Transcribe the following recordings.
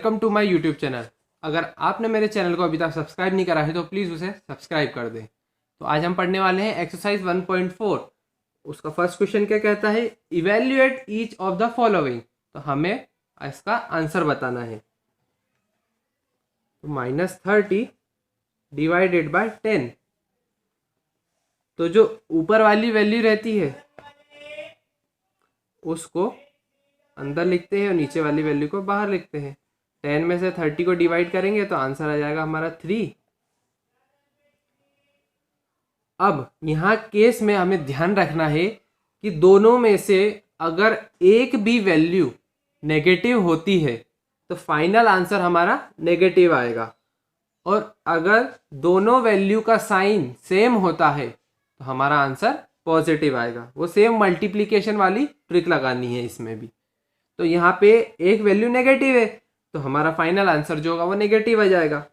Welcome to my YouTube channel. अगर आपने मेरे चैनल को अभी तक सब्सक्राइब नहीं करा है तो प्लीज़ उसे सब्सक्राइब कर दें। तो आज हम पढ़ने वाले हैं एक्सरसाइज 1.4। उसका फर्स्ट क्वेश्चन क्या कहता है, evaluate each of the following. तो हमें इसका आंसर बताना है। तो -30 डिवाइडेड बाय 10। तो जो ऊपर वाली वैल्यू रहती है उसको अंदर लिखते हैं और नीचे वाली वैल्यू को बाहर लिखते हैं। 10 में से 30 को डिवाइड करेंगे तो आंसर आ जाएगा हमारा 3। अब यहाँ केस में हमें ध्यान रखना है कि दोनों में से अगर एक भी वैल्यू नेगेटिव होती है तो फाइनल आंसर हमारा नेगेटिव आएगा, और अगर दोनों वैल्यू का साइन सेम होता है तो हमारा आंसर पॉजिटिव आएगा। वो सेम मल्टीप्लिकेशन वाली ट्रिक लगानी है इसमें भी। तो यहाँ पे एक वैल्यू नेगेटिव है तो हमारा फाइनल आंसर जो होगा वो नेगेटिव आ जाएगा।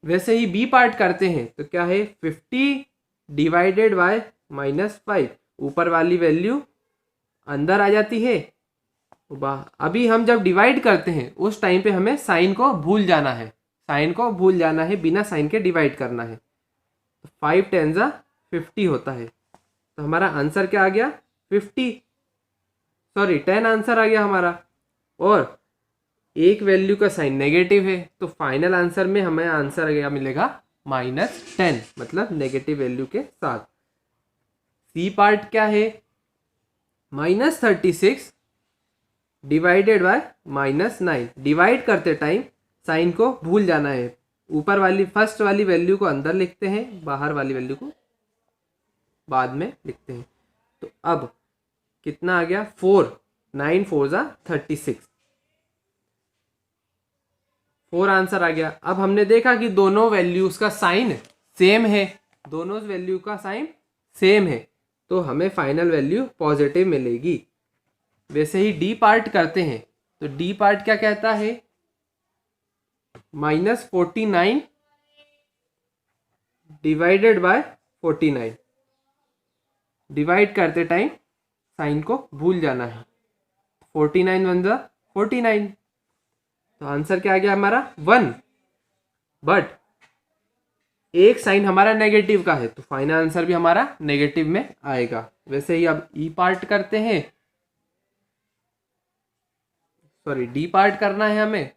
वैसे ही बी पार्ट करते हैं तो क्या है, 50 डिवाइडेड बाय -5। ऊपर वाली वैल्यू अंदर आ जाती है। अभी हम जब डिवाइड करते हैं उस टाइम पे हमें साइन को भूल जाना है। साइन को भूल जाना है, बिना साइन के डिवाइड करना है। 5 10 50 होता है। तो हमारा आंसर क्या आ गया, 10 आंसर आ गया हमारा। और एक वैल्यू का साइन नेगेटिव है तो फाइनल आंसर में हमें आंसर क्या मिलेगा, -10, मतलब नेगेटिव वैल्यू के साथ। सी पार्ट क्या है, -36 डिवाइडेड बाय -9। डिवाइड करते टाइम साइन को भूल जाना है। ऊपर वाली फर्स्ट वाली वैल्यू को अंदर लिखते हैं, बाहर वाली वैल्यू को बाद में लिखते हैं। तो अब कितना आ गया, 4, 9 4 36, 4 आंसर आ गया। अब हमने देखा कि दोनों वैल्यूज का साइन सेम है, दोनों वैल्यू का साइन सेम है, तो हमें फाइनल वैल्यू पॉजिटिव मिलेगी। वैसे ही डी पार्ट करते हैं तो डी पार्ट क्या कहता है, -49 डिवाइडेड बाय 49। डिवाइड करते टाइम साइन को भूल जाना है। 49 1 49। तो आंसर क्या आ गया हमारा 1। बट एक साइन हमारा नेगेटिव का है तो फाइनल आंसर भी हमारा नेगेटिव में आएगा। वैसे ही अब ई पार्ट करते हैं, सॉरी डी पार्ट करना है हमें।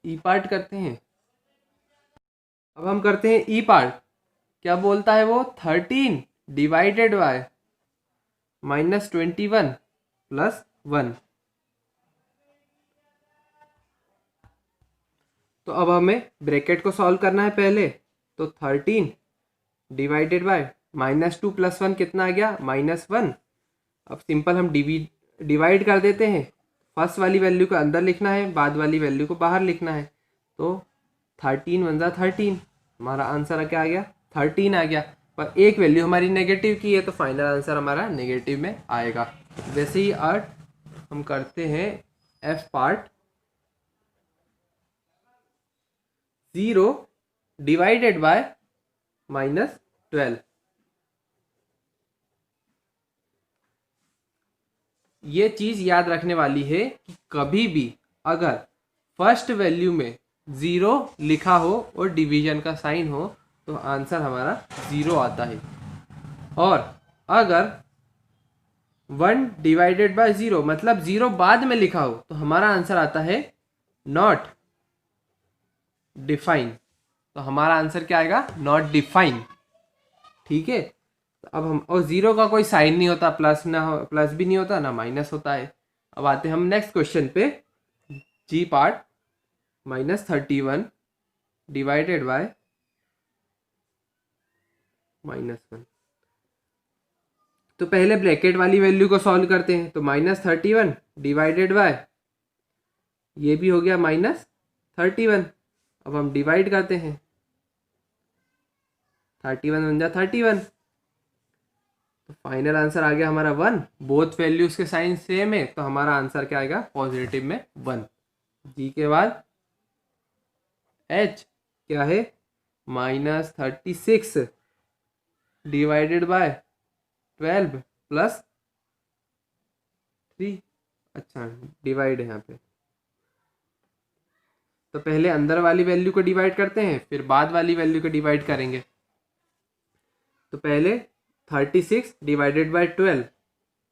ई पार्ट करते हैं। अब हम करते हैं ई पार्ट। क्या बोलता है वो, 13 डिवाइडेड बाय -21 प्लस 1। तो अब हमें ब्रैकेट को सॉल्व करना है पहले। तो 13 डिवाइडेड बाय -2 प्लस 1 कितना आ गया, -1। अब सिंपल हम डिवाइड कर देते हैं। फर्स्ट वाली वैल्यू को अंदर लिखना है, बाद वाली वैल्यू को बाहर लिखना है। तो 13 1 13, हमारा आंसर क्या आ गया, 13 आ गया। पर एक वैल्यू हमारी नेगेटिव की है तो फाइनल आंसर हमारा नेगेटिव में आएगा। वैसे ही आर्ट हम करते हैं एफ पार्ट। 0 divided by -12। ये चीज याद रखने वाली है कि कभी भी अगर फर्स्ट वैल्यू में 0 लिखा हो और डिवीजन का साइन हो तो आंसर हमारा 0 आता है। और अगर 1 डिवाइडेड बाय 0 मतलब 0 बाद में लिखा हो तो हमारा आंसर आता है नॉट डिफाइन। तो हमारा आंसर क्या आएगा, नॉट डिफाइन। ठीक है। तो अब हम, और 0 का कोई साइन नहीं होता, प्लस भी नहीं होता ना माइनस होता है। अब आते हैं हम नेक्स्ट क्वेश्चन पे, जी पार्ट। -31 divided by -1। तो पहले ब्रैकेट वाली वैल्यू को सॉल्व करते हैं। तो -31 डिवाइडेड बाय, ये भी हो गया -31। अब हम डिवाइड करते हैं, 31 1 31। तो फाइनल आंसर आ गया हमारा 1। बोथ वैल्यूज के साइन सेम है तो हमारा आंसर क्या आएगा, पॉजिटिव में 1। जी के बाद एच क्या है, -36 डिवाइडेड बाय 12 प्लस 3। अच्छा डिवाइड है यहाँ पे, तो पहले अंदर वाली वैल्यू को डिवाइड करते हैं, फिर बाद वाली वैल्यू को डिवाइड करेंगे। तो पहले 36 डिवाइडेड बाय 12,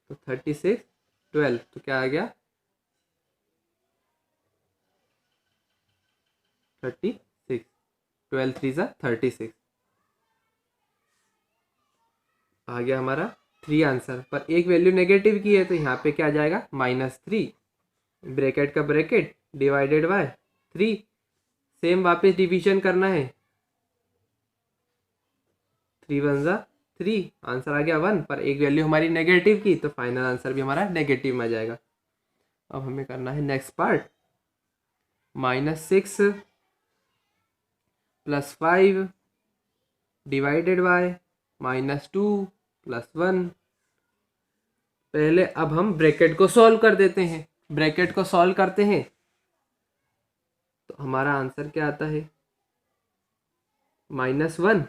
तो 36 12, तो क्या आ गया 36, 12 3 ज़ा 36 आ गया हमारा 3 आंसर। पर एक वैल्यू नेगेटिव की है तो यहाँ पे क्या आ जाएगा -3, ब्रैकेट का ब्रैकेट डिवाइडेड बाय 3, सेम वापस डिवीजन करना है, 3 1 ज़ा 3, आंसर आ गया 1। पर एक वैल्यू हमारी नेगेटिव की तो फाइनल आंसर भी हमारा नेगेटिव में आ जाएगा। अब हमें करना है नेक्स्ट पार्ट, -6 + 5 डिवाइडेड बाय -2 + 1। पहले अब हम ब्रैकेट को सॉल्व कर देते हैं। ब्रैकेट को सॉल्व करते हैं तो हमारा आंसर क्या आता है -1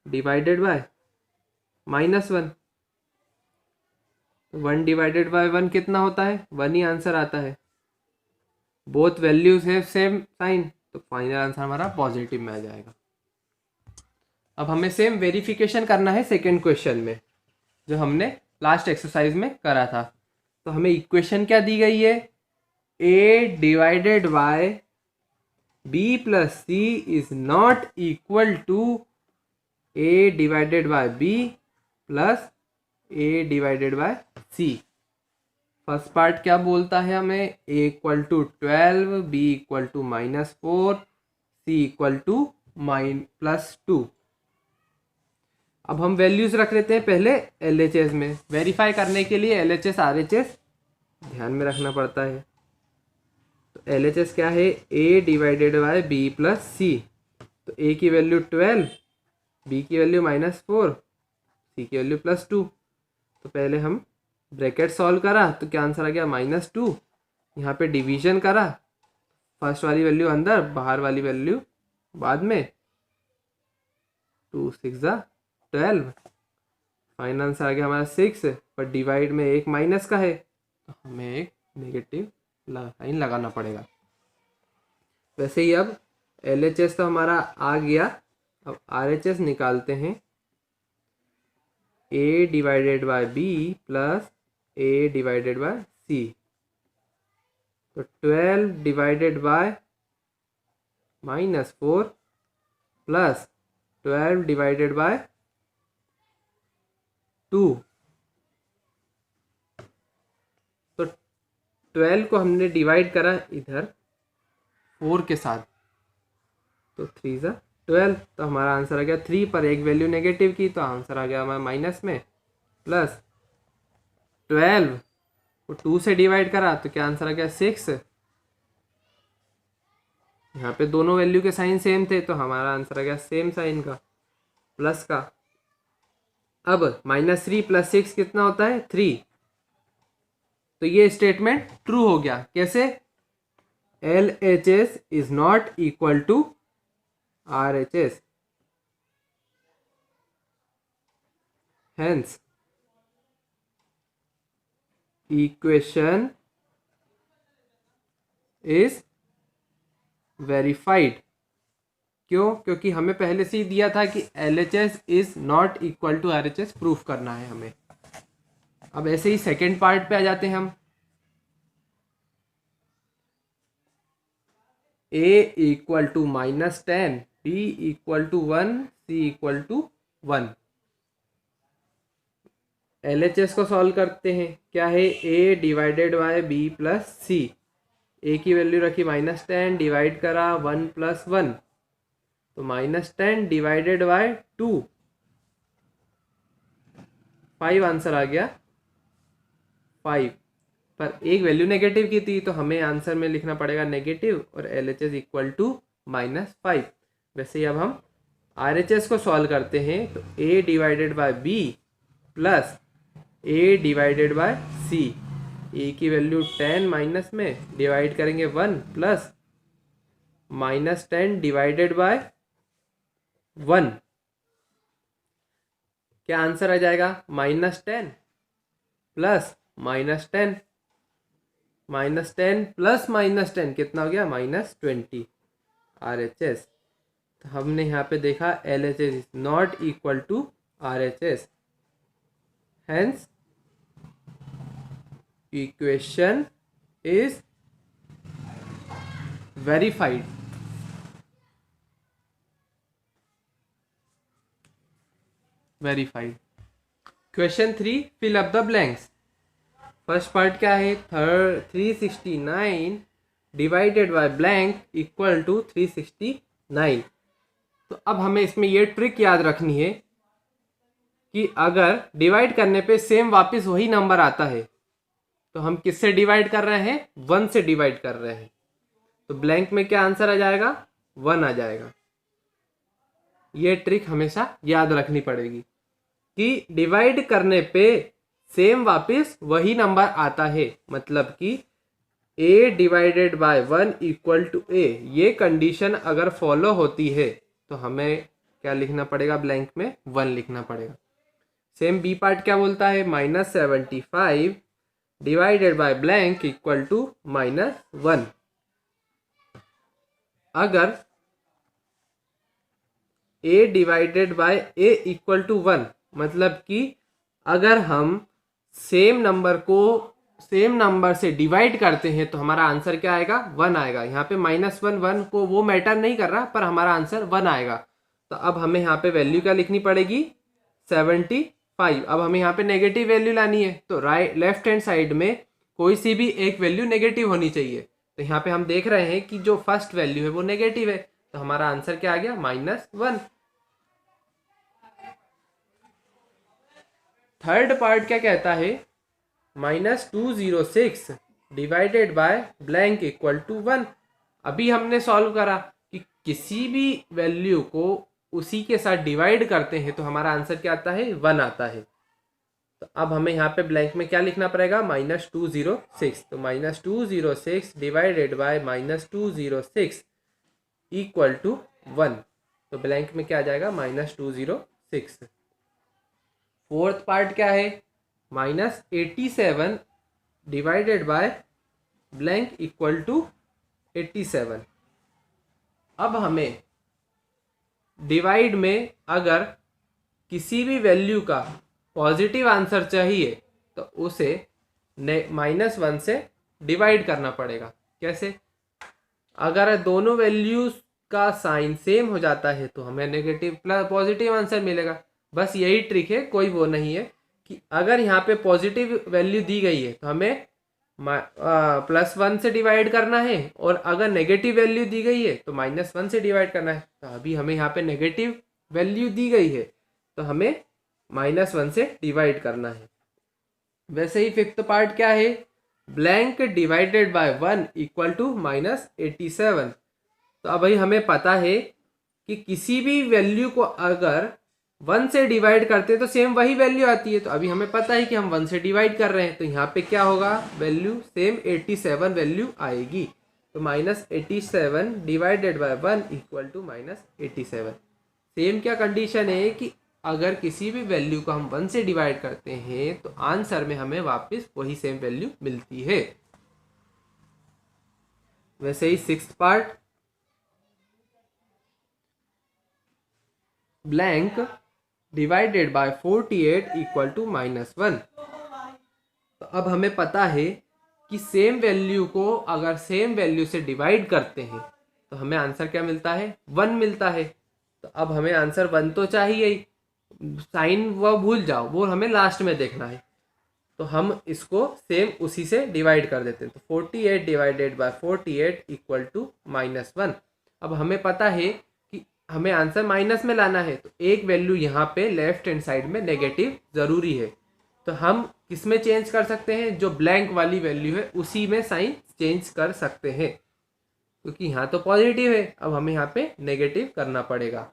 डिवाइडेड बाय -1। 1 डिवाइडेड बाय 1 कितना होता है 1 ही आंसर आता है। बोथ वैल्यूज है सेम साइन, तो फाइनल आंसर हमारा पॉजिटिव में आ जाएगा। अब हमें सेम वेरिफिकेशन करना है सेकेंड क्वेश्चन में, जो हमने लास्ट एक्सरसाइज में करा था। तो हमें इक्वेशन क्या दी गई है, a divided by b + c is not equal to a divided by b + a divided by c। First part क्या बोलता है हमें, a = 12, b = -4, c = +2। अब हम वैल्यूज रख लेते हैं पहले LHS में। वेरीफाई करने के लिए LHS RHS ध्यान में रखना पड़ता है। तो LHS क्या है, a divided by b + c। तो a की वैल्यू 12, b की वैल्यू -4, c की वैल्यू +2। तो पहले हम ब्रैकेट सॉल्व करा तो क्या आंसर आ गया -2। यहाँ पे डिवीजन करा, फर्स्ट वाली वैल्यू अंदर, बाहर वाली वैल्यू बाद में, 2 6 ज़ा 12। फाइनल आंसर आ गया हमारा 6, पर डिवाइड में एक माइनस का है तो हमें एक नेगेटिव साइन लगाना पड़ेगा। वैसे ही अब LHS तो हमारा आ गया, अब RHS निकालते हैं। a divided by b + a divided by c। तो 12 डिवाइडेड बाय -4 + 12 डिवाइडेड बाय 2। तो 12 को हमने डिवाइड करा इधर 4 के साथ, तो 3 ज़ा 12, तो हमारा आंसर आ गया 3। पर एक वैल्यू नेगेटिव की तो आंसर आ गया हमारा माइनस में, प्लस 12 को 2 से डिवाइड करा तो क्या आंसर आ गया 6। यहाँ पे दोनों वैल्यू के साइन सेम थे तो हमारा आंसर आ गया सेम साइन का, प्लस का। अब -3 + 6 कितना होता है 3। तो ये स्टेटमेंट ट्रू हो गया। कैसे, LHS is not equal to RHS, hence equation is verified। क्यों, क्योंकि हमें पहले से ही दिया था कि LHS is not equal to RHS proof करना है हमें। अब ऐसे ही सेकेंड पार्ट पे आ जाते हैं हम। a = -10, b = 1, c = 1। LHS को सॉल्व करते हैं। क्या है, a divided by b + c। a की वैल्यू रखी -10, डिवाइड करा 1 + 1, तो -10 डिवाइडेड बाय 2, 5 आंसर आ गया 5। पर एक वैल्यू नेगेटिव की थी तो हमें आंसर में लिखना पड़ेगा नेगेटिव, और LHS = -5। वैसे ही अब हम RHS को सॉल्व करते हैं। तो a divided by b + a divided by c। a की वैल्यू 10 माइनस में डिवाइड करेंगे 1, प्लस -10 डिवाइडेड बाय 1। क्या आंसर आ जाएगा -10 प्लस -10। -10 प्लस -10 कितना हो गया, -20 RHS। तो हमने यहाँ पे देखा LHS is not equal to RHS, hence equation is verified. Question 3, fill up the blanks. First part क्या है, 369 divided by blank equal to 369। तो अब हमें इसमें ये ट्रिक याद रखनी है कि अगर डिवाइड करने पे सेम वापस वही नंबर आता है तो हम किससे डिवाइड कर रहे हैं, 1 से डिवाइड कर रहे हैं। तो ब्लैंक में क्या आंसर आ जाएगा, 1 आ जाएगा। ये ट्रिक हमेशा याद रखनी पड़ेगी कि डिवाइड करने पे सेम वापस वही नंबर आता है, मतलब कि a divided by 1 equal to a, ये कंडीशन अगर फॉलो होती है तो हमें क्या लिखना पड़ेगा, ब्लैंक में 1 लिखना पड़ेगा। सेम बी पार्ट क्या बोलता है, -75 divided by blank equal to -1। अगर a divided by a equal to 1, मतलब कि अगर हम सेम नंबर से डिवाइड करते हैं तो हमारा आंसर क्या आएगा, 1 आएगा। यहाँ पे -1 को वो मैटर नहीं कर रहा, पर हमारा आंसर 1 आएगा। तो अब हमें यहाँ पे वैल्यू क्या लिखनी पड़ेगी, 75। अब हमें यहाँ पे नेगेटिव वैल्यू लानी है, तो लेफ्ट हैंड साइड में कोई सी भी एक वैल्यू नेगेटिव होनी चाहिए। तो यहाँ पे हम देख रहे हैं कि जो फर्स्ट वैल्यू है वो नेगेटिव है, तो हमारा आंसर क्या आ गया, -1। थर्ड पार्ट क्या कहता है, -206 divided by blank equal to 1। अभी हमने सॉल्व करा कि किसी भी वैल्यू को उसी के साथ डिवाइड करते हैं तो हमारा आंसर क्या आता है, 1 आता है। तो अब हमें यहाँ पे ब्लैंक में क्या लिखना पड़ेगा, -206। तो -206 डिवाइडेड बाय -206 इक्वल टू 1। तो ब्लैंक में क्या आ जाएगा, -206। फोर्थ पार्ट क्या है, -87 divided by blank equal to 87। अब हमें डिवाइड में अगर किसी भी वैल्यू का पॉजिटिव आंसर चाहिए तो उसे -1 से डिवाइड करना पड़ेगा। कैसे, अगर दोनों वैल्यूज का साइन सेम हो जाता है तो हमें नेगेटिव प्लस पॉजिटिव आंसर मिलेगा। बस यही ट्रिक है, कोई वो नहीं है कि अगर यहाँ पे पॉजिटिव वैल्यू दी गई है तो हमें +1 से डिवाइड करना है, और अगर नेगेटिव वैल्यू दी गई है तो -1 से डिवाइड करना है। तो अभी हमें यहाँ पे नेगेटिव वैल्यू दी गई है तो हमें -1 से डिवाइड करना है। वैसे ही फिफ्थ पार्ट क्या है, blank divided by 1 equal to -87। तो अब भाई हमें पता है कि किसी भी वैल्यू को अगर 1 से डिवाइड करते हैं तो सेम वही वैल्यू आती है। तो अभी हमें पता है कि हम 1 से डिवाइड कर रहे हैं, तो यहाँ पे क्या होगा, वैल्यू सेम 87 वैल्यू आएगी। तो -87 divided by 1 equal to -87। Same क्या कंडीशन है कि अगर किसी भी वैल्यू को हम 1 से डिवाइड करते हैं तो आंसर में हमें वापस वही सेम वैल्यू मिलती है। वैसे ही sixth part, blank divided by 48 equal to -1। तो अब हमें पता है कि सेम वैल्यू को अगर सेम वैल्यू से डिवाइड करते हैं तो हमें आंसर क्या मिलता है, 1 मिलता है। तो अब हमें आंसर 1 तो चाहिए ही, साइन वो भूल जाओ, वो हमें लास्ट में देखना है। तो हम इसको सेम उसी से डिवाइड कर देते हैं। तो 48 डिवाइडेड बाय 48 इक्वल टू -1। अब हमें पता है कि हमें आंसर माइनस में लाना है, तो एक वैल्यू यहाँ पे लेफ्ट हैंड साइड में नेगेटिव ज़रूरी है। तो हम किस में चेंज कर सकते हैं, जो ब्लैंक वाली वैल्यू है उसी में साइन चेंज कर सकते हैं, क्योंकि यहाँ तो पॉजिटिव है, अब हमें यहाँ पे नेगेटिव करना पड़ेगा।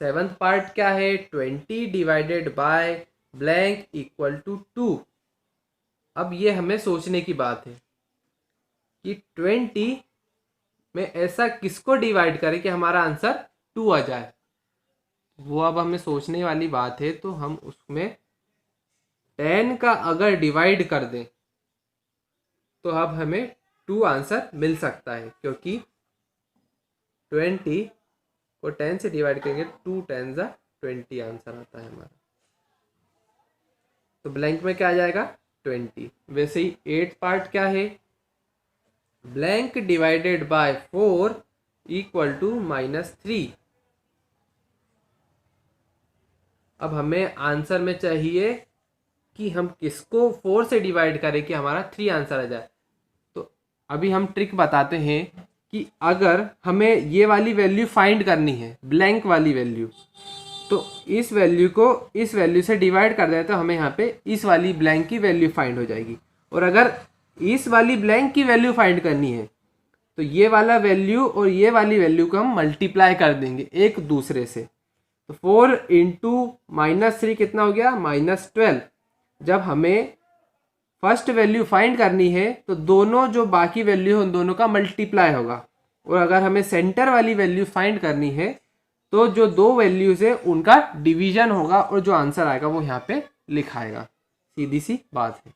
सेवंथ पार्ट क्या है, 20 divided by blank equal to 2। अब ये हमें सोचने की बात है कि 20 में ऐसा किसको डिवाइड करें कि हमारा आंसर 2 आ जाए। वो अब हमें सोचने वाली बात है, तो हम उसमें 10 का अगर डिवाइड कर दें तो अब हमें 2 आंसर मिल सकता है, क्योंकि 20 को 10 से डिवाइड करेंगे 2 10 जा 20 आंसर आता है हमारा। तो ब्लैंक में क्या आ जाएगा 20। वैसे ही 8th पार्ट क्या है, blank divided by 4 equal to -3। अब हमें आंसर में चाहिए कि हम किसको 4 से डिवाइड करें कि हमारा 3 आंसर आ जाए। तो अभी हम ट्रिक बताते हैं कि अगर हमें ये वाली वैल्यू फाइंड करनी है, ब्लैंक वाली वैल्यू, तो इस वैल्यू को इस वैल्यू से डिवाइड कर दें तो हमें यहाँ पे इस वाली ब्लैंक की वैल्यू फाइंड हो जाएगी। और अगर इस वाली ब्लैंक की वैल्यू फाइंड करनी है तो ये वाला वैल्यू और ये वाली वैल्यू को हम मल्टीप्लाई कर देंगे एक दूसरे से। तो 4 इंटू -3 कितना हो गया -12। जब हमें फर्स्ट वैल्यू फाइंड करनी है तो दोनों जो बाकी वैल्यू है उन दोनों का मल्टीप्लाई होगा। और अगर हमें सेंटर वाली वैल्यू फाइंड करनी है तो जो 2 वैल्यूज है उनका डिवीजन होगा और जो आंसर आएगा वो यहाँ पे लिखाएगा। सीधी सी बात है।